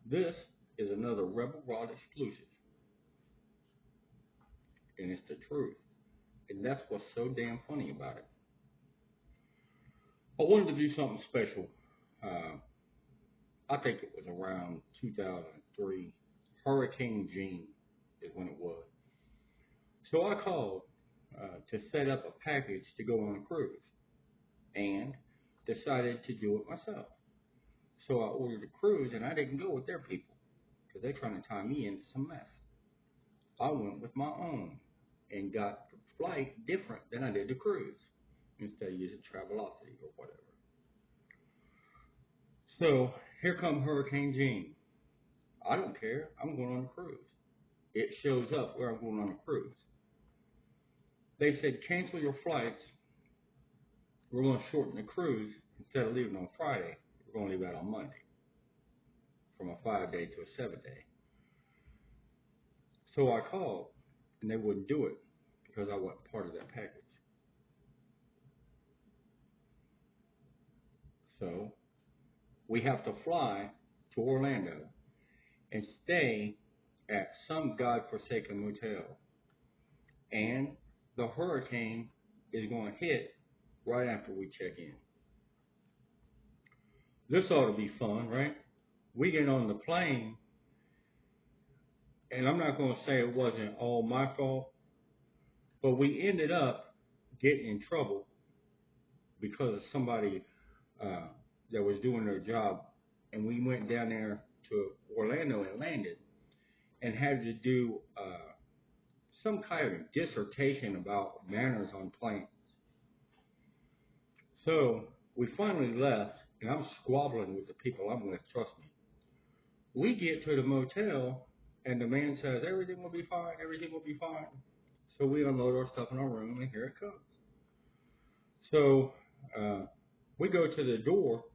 This is another Rebel Rod exclusive, and it's the truth. And that's what's so damn funny about it. I wanted to do something special. Uh, I think it was around 2003. Hurricane Gene is when it was. So I called to set up a package to go on a cruise and decided to do it myself. So I ordered a cruise and I didn't go with their people because they're trying to tie me into some mess. I went with my own and got the flight different than I did the cruise instead of using Travelocity or whatever. So here come Hurricane Gene. I don't care. I'm going on a cruise. It shows up where I'm going on a cruise. They said cancel your flights. We're going to shorten the cruise. Instead of leaving on Friday, we're going to leave out on Monday from a 5-day to a 7-day. So I called and they wouldn't do it because I wasn't part of that package. So we have to fly to Orlando and stay at some godforsaken motel. And the hurricane is going to hit right after we check in. This ought to be fun, right? We get on the plane, and I'm not going to say it wasn't all my fault, but we ended up getting in trouble because of somebody that was doing their job. And we went down there to Orlando and landed and had to do some kind of dissertation about manners on planes. So we finally left, and I'm squabbling with the people I'm with, trust me. We get to the motel, and the man says, everything will be fine, everything will be fine. So we unload our stuff in our room, and here it comes. So we go to the door.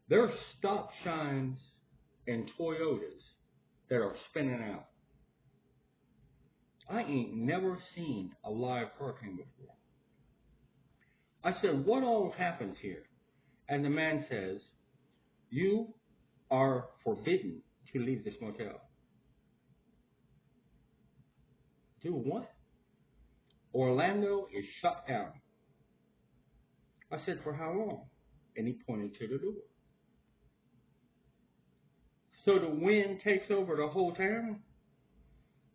There's stop signs and Toyotas that are spinning out. I ain't never seen a live hurricane before. I said, what all happens here? And the man says, you are forbidden to leave this motel. Do what? Orlando is shut down. I said, for how long? And he pointed to the door. So the wind takes over the whole town?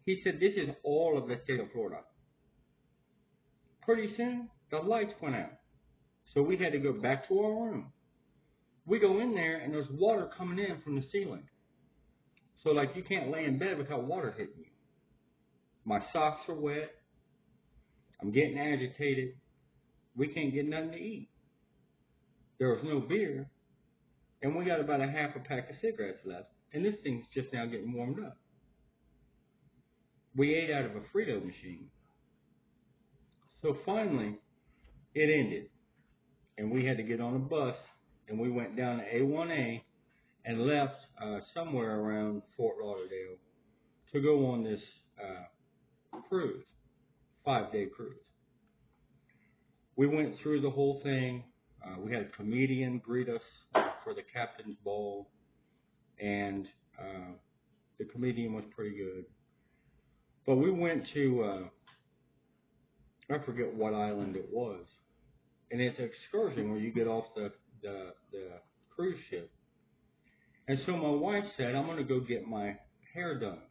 He said, this is all of the state of Florida. Pretty soon, the lights went out. So we had to go back to our room. We go in there, and there's water coming in from the ceiling. So, like, you can't lay in bed without water hitting you. My socks are wet. I'm getting agitated. We can't get nothing to eat. There was no beer. And we got about a half a pack of cigarettes left. And this thing's just now getting warmed up. We ate out of a Frito machine. So finally, it ended. And we had to get on a bus. And we went down to A1A and left somewhere around Fort Lauderdale to go on this cruise, 5-day cruise. We went through the whole thing. We had a comedian greet us for the captain's ball, and the comedian was pretty good. But we went to, I forget what island it was, and it's an excursion where you get off the cruise ship. And so my wife said, I'm going to go get my hair done.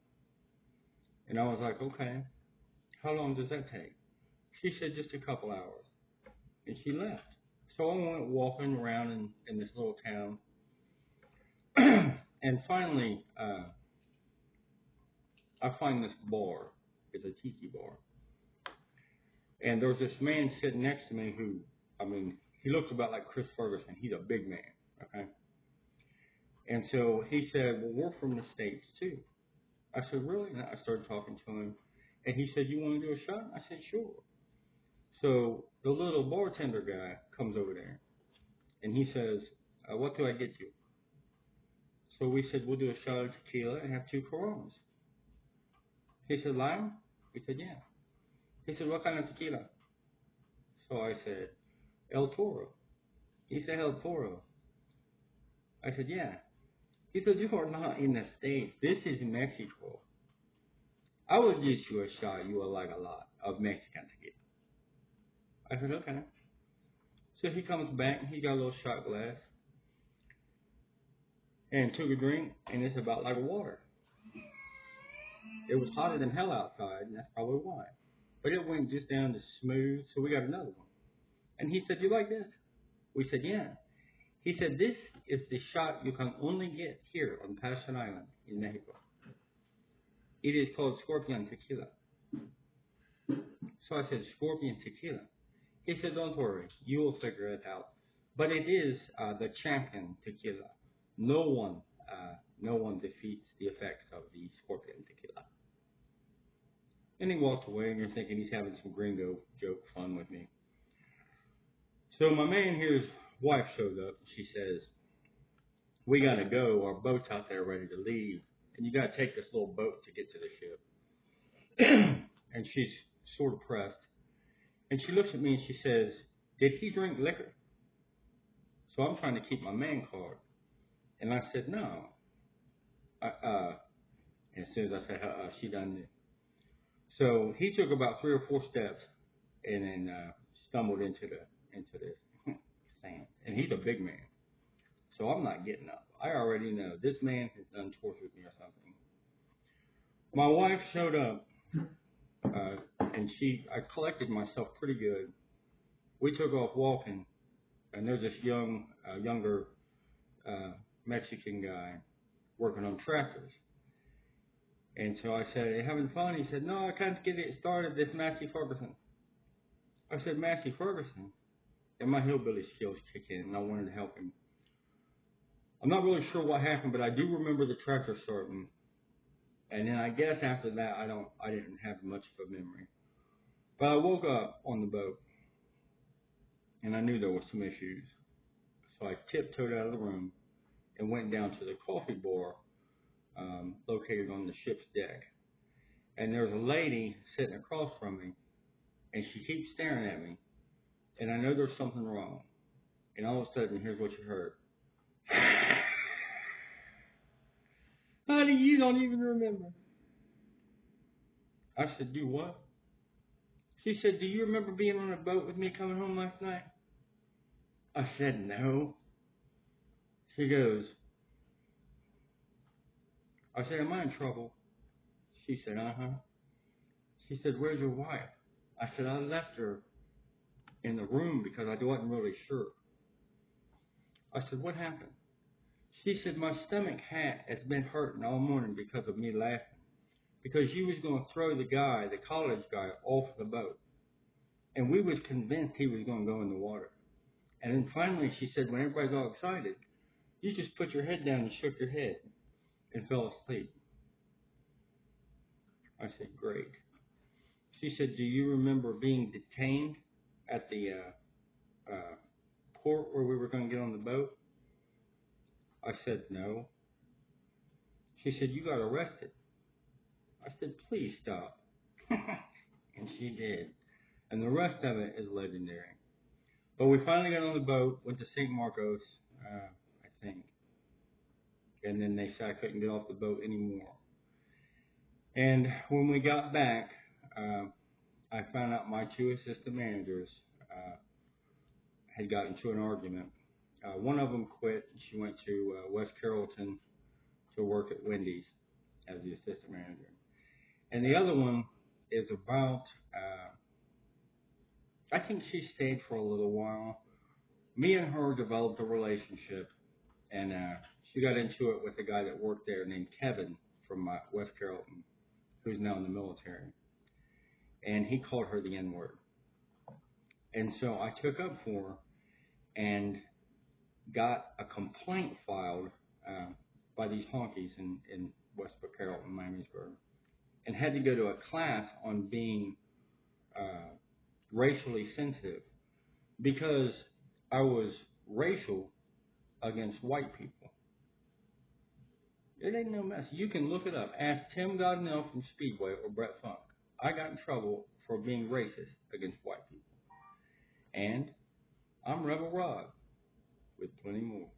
And I was like, okay, how long does that take? She said, just a couple hours. And she left. So I went walking around in this little town. And finally, I find this bar. It's a tiki bar. And there was this man sitting next to me who, I mean, he looked about like Chris Ferguson. He's a big man, okay? And so he said, well, we're from the States, too. I said, really? And I started talking to him. And he said, you want to do a shot? I said, sure. So the little bartender guy comes over there. And he says, what do I get you? So we said, we'll do a shot of tequila and have 2 Coronas. He said, lime? We said, yeah. He said, what kind of tequila? So I said, El Toro. He said, El Toro. I said, yeah. He said, you are not in the States. This is Mexico. I will get you a shot. You will like a lot of Mexican tequila. I said, okay. So he comes back. He got a little shot glass and took a drink, and it's about like water. It was hotter than hell outside, and that's probably why. But it went just down to smooth, so we got another one. And he said, you like this? We said, yeah. He said, this is the shot you can only get here on Passion Island in Mexico. It is called Scorpion Tequila. So I said, Scorpion Tequila. He said, don't worry, you will figure it out. But it is the champion tequila. No one defeats the effects of the Scorpion Tequila. And he walked away, and you're thinking he's having some gringo joke fun with me. So my man here's wife shows up. She says, we got to go. Our boat's out there ready to leave. And you got to take this little boat to get to the ship. And she's sort of pressed. And she looks at me and she says, did he drink liquor? So I'm trying to keep my man card. And I said, no. And as soon as I said, she done it. So he took about 3 or 4 steps and then stumbled into the sand. And he's a big man. So I'm not getting up. I already know this man has done tortured me or something. My wife showed up, and I collected myself pretty good. We took off walking, and there's this younger Mexican guy working on tractors. And so I said, "Hey, having fun?" He said, "No, I can't get it started. This Massey Ferguson." I said, "Massey Ferguson?" And my hillbilly skills kick in, and I wanted to help him. I'm not really sure what happened, but I do remember the tractor starting. And then I guess after that, I didn't have much of a memory. But I woke up on the boat, and I knew there were some issues. So I tiptoed out of the room and went down to the coffee bar located on the ship's deck. And there's a lady sitting across from me, and she keeps staring at me. And I know there's something wrong. And all of a sudden, here's what you heard. Honey, you don't even remember. I said, do what? She said, do you remember being on a boat with me coming home last night? I said, no. She goes, I said, am I in trouble? She said, uh-huh. She said, where's your wife? I said, I left her in the room because I wasn't really sure. I said, what happened? She said, my stomach has been hurting all morning because of me laughing. Because you was going to throw the college guy, off the boat. And we was convinced he was going to go in the water. And then finally she said, when everybody's all excited, you just put your head down and shook your head and fell asleep. I said, great. She said, do you remember being detained at the port where we were going to get on the boat? I said, no. She said, you got arrested. I said, please stop. And she did. And the rest of it is legendary. But we finally got on the boat, went to St. Marcos, I think. And then they said I couldn't get off the boat anymore. And when we got back, I found out my 2 assistant managers had gotten into an argument. One of them quit. She went to West Carrollton to work at Wendy's as the assistant manager. And the other one is about, I think she stayed for a little while. Me and her developed a relationship, and she got into it with a guy that worked there named Kevin from West Carrollton, who's now in the military. And he called her the N-word. And so I took up for her and got a complaint filed by these honkies in West Carrollton, Miamisburg, and had to go to a class on being racially sensitive because I was racial against white people. It ain't no mess. You can look it up. Ask Tim Godnell from Speedway or Brett Funk. I got in trouble for being racist against white people. And I'm Rebel Rod with plenty more.